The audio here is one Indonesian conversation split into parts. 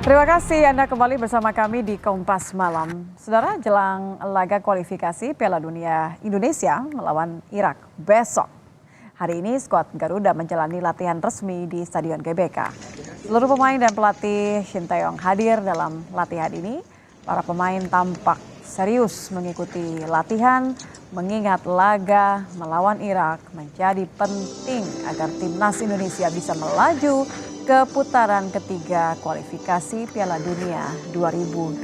Terima kasih Anda kembali bersama kami di Kompas Malam. Saudara, jelang laga kualifikasi Piala Dunia Indonesia melawan Irak besok. Hari ini skuad Garuda menjalani latihan resmi di Stadion GBK. Seluruh pemain dan pelatih Shin Tae-yong hadir dalam latihan ini. Para pemain tampak serius mengikuti latihan, mengingat laga melawan Irak menjadi penting agar timnas Indonesia bisa melaju ke putaran ketiga kualifikasi Piala Dunia 2026.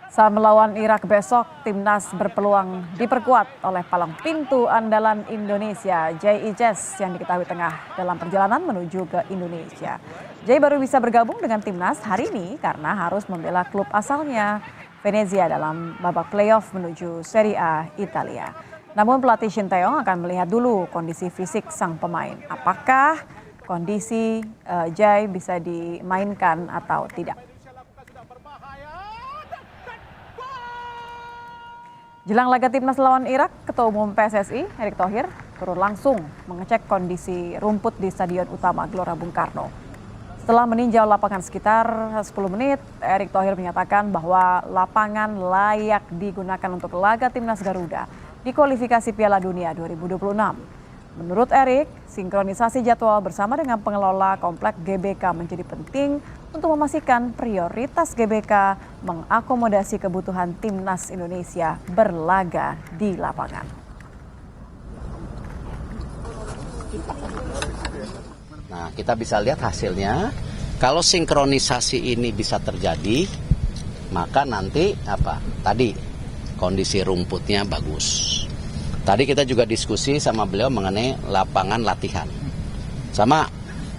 Saat melawan Irak besok, timnas berpeluang diperkuat oleh palang pintu andalan Indonesia, Jay Ijes, yang diketahui tengah dalam perjalanan menuju ke Indonesia. Jay baru bisa bergabung dengan timnas hari ini karena harus membela klub asalnya, Venezia, dalam babak playoff menuju Serie A Italia. Namun pelatih Shin Tae-yong akan melihat dulu kondisi fisik sang pemain. Apakah kondisi Jay bisa dimainkan atau tidak. Jelang laga timnas lawan Irak, Ketua Umum PSSI Erick Thohir turun langsung mengecek kondisi rumput di Stadion Utama Gelora Bung Karno. Setelah meninjau lapangan sekitar 10 menit, Erick Thohir menyatakan bahwa lapangan layak digunakan untuk laga timnas Garuda di kualifikasi Piala Dunia 2026. Menurut Erick, sinkronisasi jadwal bersama dengan pengelola komplek GBK menjadi penting untuk memastikan prioritas GBK mengakomodasi kebutuhan timnas Indonesia berlaga di lapangan. Nah, kita bisa lihat hasilnya. Kalau sinkronisasi ini bisa terjadi, maka nanti Tadi kondisi rumputnya bagus. Tadi kita juga diskusi sama beliau mengenai lapangan latihan. Sama,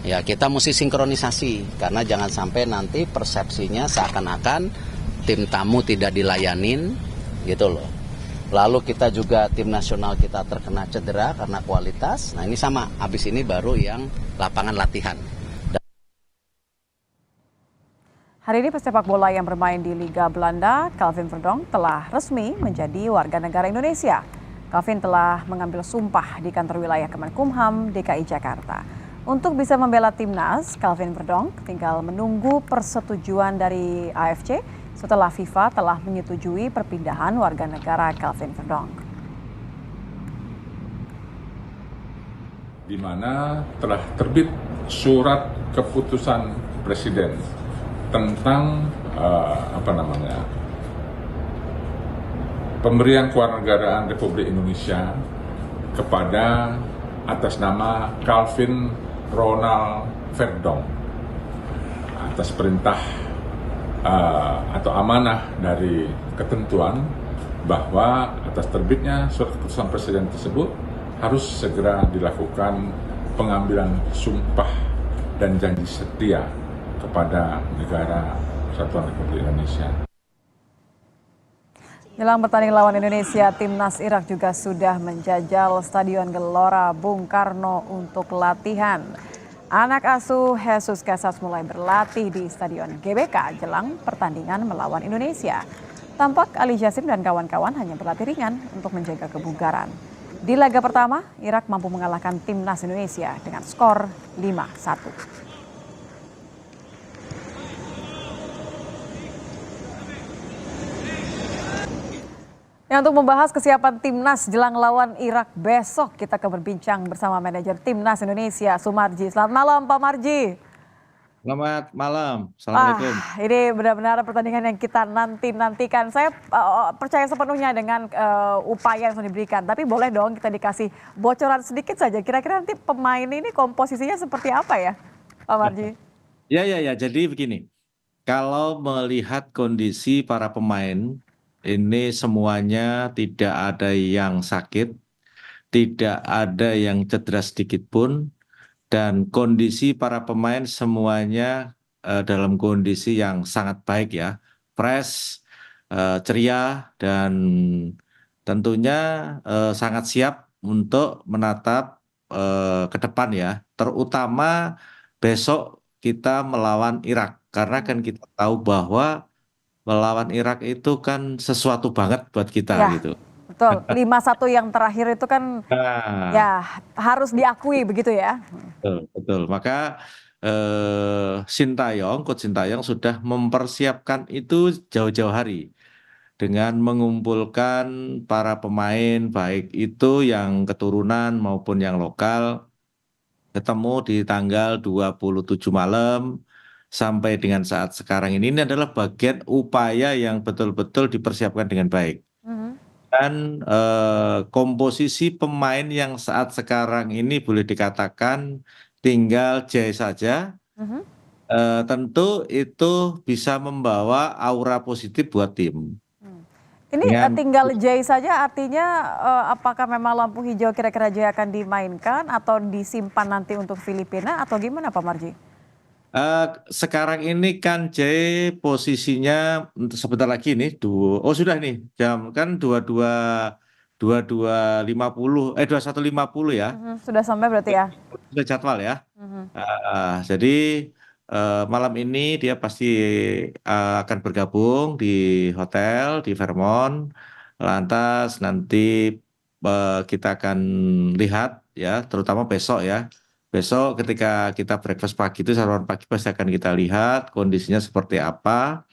ya kita mesti sinkronisasi karena jangan sampai nanti persepsinya seakan-akan tim tamu tidak dilayanin gitu loh. Lalu kita juga tim nasional kita terkena cedera karena kualitas. Nah ini sama, habis ini baru yang lapangan latihan. Hari ini pesepak bola yang bermain di Liga Belanda, Calvin Verdonk, telah resmi menjadi warga negara Indonesia. Calvin telah mengambil sumpah di kantor wilayah Kemenkumham DKI Jakarta. Untuk bisa membela timnas, Calvin Verdonk tinggal menunggu persetujuan dari AFC setelah FIFA telah menyetujui perpindahan warga negara Calvin Verdonk. Di mana telah terbit surat keputusan Presiden tentang pemberian kewarganegaraan Republik Indonesia kepada atas nama Calvin Ronald Verdonk atas perintah atau amanah dari ketentuan bahwa atas terbitnya surat keputusan Presiden tersebut harus segera dilakukan pengambilan sumpah dan janji setia kepada negara Kesatuan Republik Indonesia. Jelang bertanding lawan Indonesia, timnas Irak juga sudah menjajal Stadion Gelora Bung Karno untuk latihan. Anak asuh Jesus Casas mulai berlatih di Stadion GBK jelang pertandingan melawan Indonesia. Tampak Ali Jasim dan kawan-kawan hanya berlatih ringan untuk menjaga kebugaran. Di laga pertama, Irak mampu mengalahkan timnas Indonesia dengan skor 5-1. Ya, untuk membahas kesiapan timnas jelang lawan Irak besok, kita akan berbincang bersama manajer timnas Indonesia, Sumarji. Selamat malam, Pak Marji. Selamat malam, Assalamualaikum. Ini benar-benar pertandingan yang kita nantikan. Saya percaya sepenuhnya dengan upaya yang sudah diberikan. Tapi boleh dong kita dikasih bocoran sedikit saja. Kira-kira nanti pemain ini komposisinya seperti apa ya, Pak Marji? Ya. Jadi begini, kalau melihat kondisi para pemain, ini semuanya tidak ada yang sakit, tidak ada yang cedera sedikit pun, dan kondisi para pemain semuanya dalam kondisi yang sangat baik ya, fresh, ceria, dan tentunya sangat siap untuk menatap ke depan ya, terutama besok kita melawan Irak, karena kan kita tahu bahwa melawan Irak itu kan sesuatu banget buat kita Ya, gitu. Betul, 5-1 yang terakhir itu kan Nah, ya harus diakui begitu ya. betul, betul. Maka Sintayong, Coach Sintayong sudah mempersiapkan itu jauh-jauh hari dengan mengumpulkan para pemain baik itu yang keturunan maupun yang lokal ketemu di tanggal 27 malam sampai dengan saat sekarang ini adalah bagian upaya yang betul-betul dipersiapkan dengan baik. Mhm. Dan komposisi pemain yang saat sekarang ini boleh dikatakan tinggal Jay saja, Mhm. tentu itu bisa membawa aura positif buat tim. Hmm. Ini Dengan tinggal Jay saja artinya apakah memang lampu hijau kira-kira Jay akan dimainkan atau disimpan nanti untuk Filipina atau gimana Pak Marji? sekarang ini kan Jay posisinya sebentar lagi nih, oh sudah nih jam kan 22.50 21.50 ya, Mhm, sudah sampai berarti ya? sudah jadwal ya. Mhm. Jadi malam ini dia pasti akan bergabung di hotel di Fairmont. Lantas nanti kita akan lihat ya, terutama besok ya. Besok ketika kita breakfast pagi itu sarapan pagi pasti akan kita lihat kondisinya seperti apa.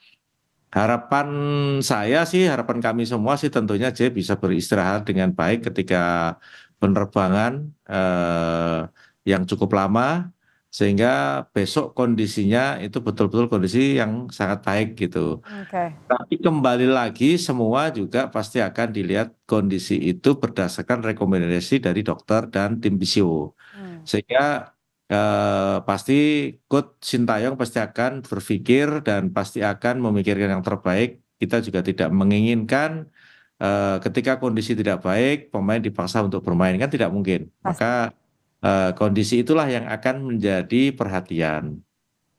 Harapan saya sih, harapan kami semua sih tentunya J bisa beristirahat dengan baik ketika penerbangan yang cukup lama, sehingga besok kondisinya itu betul-betul kondisi yang sangat baik gitu. Oke. Tapi kembali lagi semua juga pasti akan dilihat kondisi itu berdasarkan rekomendasi dari dokter dan tim fisio. Hmm. Sehingga pasti Coach Sintayong pasti akan berpikir dan pasti akan memikirkan yang terbaik. Kita juga tidak menginginkan ketika kondisi tidak baik pemain dipaksa untuk bermain, kan tidak mungkin. Pasti. Maka kondisi itulah yang akan menjadi perhatian.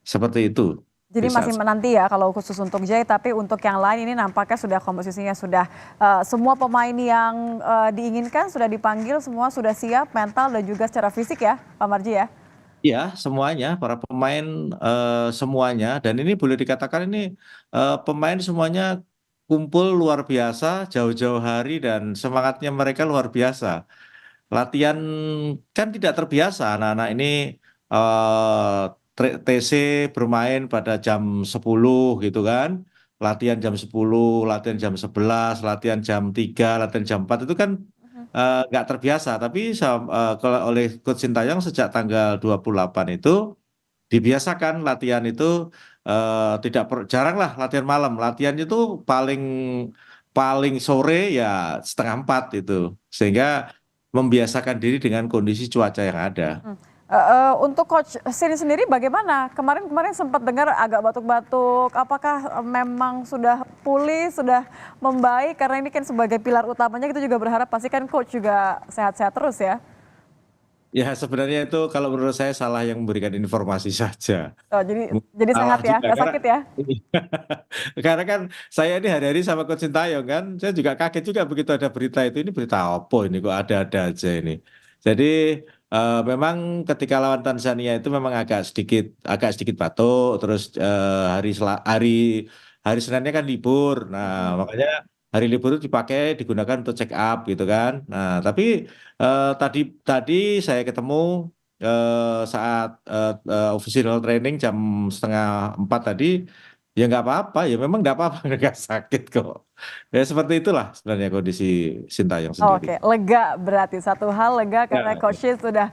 Seperti itu Jadi di masih saat. menanti ya kalau khusus untuk Jay, tapi untuk yang lain ini nampaknya sudah komposisinya sudah semua pemain yang diinginkan sudah dipanggil, semua sudah siap mental dan juga secara fisik ya, Pak Marji ya. Ya, semuanya, para pemain semuanya, dan ini boleh dikatakan ini pemain semuanya kumpul luar biasa jauh-jauh hari dan semangatnya mereka luar biasa. Latihan kan tidak terbiasa, anak-anak ini eh, TC bermain pada jam 10 gitu kan, latihan jam 10, latihan jam 11, latihan jam 3, latihan jam 4 itu kan nggak terbiasa, tapi kalau oleh Coach Sintayong sejak tanggal 28 itu dibiasakan latihan itu tidak jarang lah latihan malam. Latihan itu paling paling sore ya setengah 4 itu. Sehingga membiasakan diri dengan kondisi cuaca yang ada. Hmm. Untuk coach Sini sendiri bagaimana? Kemarin sempat dengar agak batuk-batuk. Apakah memang sudah pulih, sudah membaik? Karena ini kan sebagai pilar utamanya kita juga berharap pasti kan coach juga sehat-sehat terus ya. Ya sebenarnya itu kalau menurut saya salah yang memberikan informasi saja. Oh, jadi Salah sehat ya, juga nggak karena sakit ya? karena kan saya ini hari-hari sama Coach Sintayong kan, saya juga kaget juga begitu ada berita itu. Ini berita apa ini kok ada-ada aja ini. Jadi memang ketika lawan Tanzania itu memang agak sedikit batuk, terus hari Seninnya kan libur. Nah, Mhm. makanya hari libur itu digunakan untuk check up gitu kan. Nah, tapi tadi tadi saya ketemu saat official training jam setengah 4 tadi, ya nggak apa-apa, ya memang nggak apa-apa, nggak sakit kok. Ya seperti itulah sebenarnya kondisi Sintayong sendiri. Oke, lega berarti satu hal lega karena Ya, coachnya sudah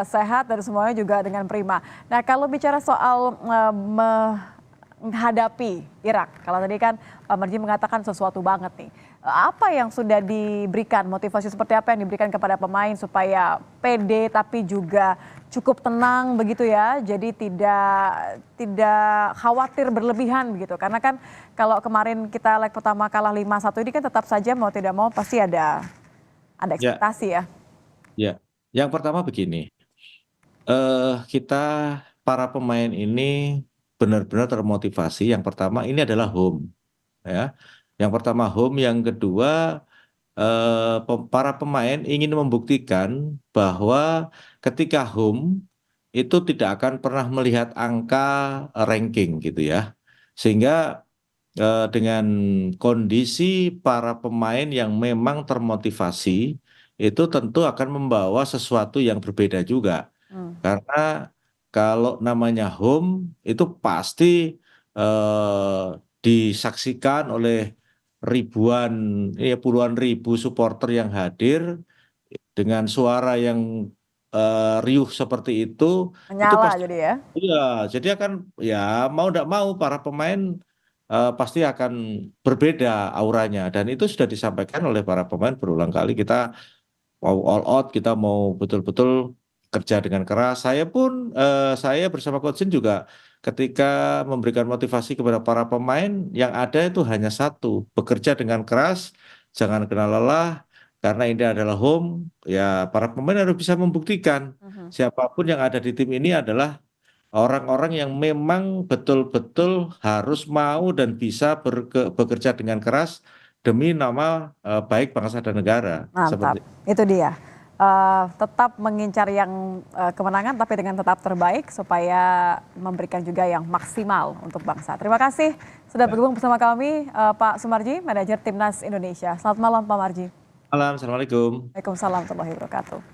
sehat dan semuanya juga dengan prima. Nah kalau bicara soal menghadapi Irak, kalau tadi kan Pak Marji mengatakan sesuatu banget nih. Apa yang sudah diberikan, motivasi seperti apa yang diberikan kepada pemain supaya pede tapi juga cukup tenang begitu ya. Jadi tidak khawatir berlebihan begitu. Karena kan kalau kemarin kita leg pertama kalah 5-1 ini kan tetap saja mau tidak mau pasti ada ya, ekspektasi ya. ya. Yang pertama begini, kita para pemain ini benar-benar termotivasi. Yang pertama ini adalah home, ya. Yang pertama home, yang kedua para pemain ingin membuktikan bahwa ketika home itu tidak akan pernah melihat angka ranking gitu ya. Sehingga dengan kondisi para pemain yang memang termotivasi, itu tentu akan membawa sesuatu yang berbeda juga. Karena kalau namanya home itu pasti disaksikan oleh ribuan, puluhan ribu supporter yang hadir dengan suara yang riuh seperti itu Menyala pasti. jadi ya. Iya, jadi akan ya mau tidak mau para pemain pasti akan berbeda auranya dan itu sudah disampaikan oleh para pemain berulang kali. Kita mau all out, kita mau betul-betul kerja dengan keras. Saya bersama Coach Jin juga ketika memberikan motivasi kepada para pemain yang ada itu hanya satu, bekerja dengan keras, jangan kenal lelah. Karena ini adalah home, ya para pemain harus bisa membuktikan siapapun yang ada di tim ini adalah orang-orang yang memang betul-betul harus mau dan bisa bekerja dengan keras demi nama baik bangsa dan negara. Mantap, Seperti itu dia. Tetap mengincar yang kemenangan tapi dengan tetap terbaik supaya memberikan juga yang maksimal untuk bangsa. Terima kasih sudah bergabung bersama kami Pak Sumarji, manajer Timnas Indonesia. Selamat malam Pak Marji. Malam, Assalamualaikum. Waalaikumsalam warahmatullahi wabarakatuh.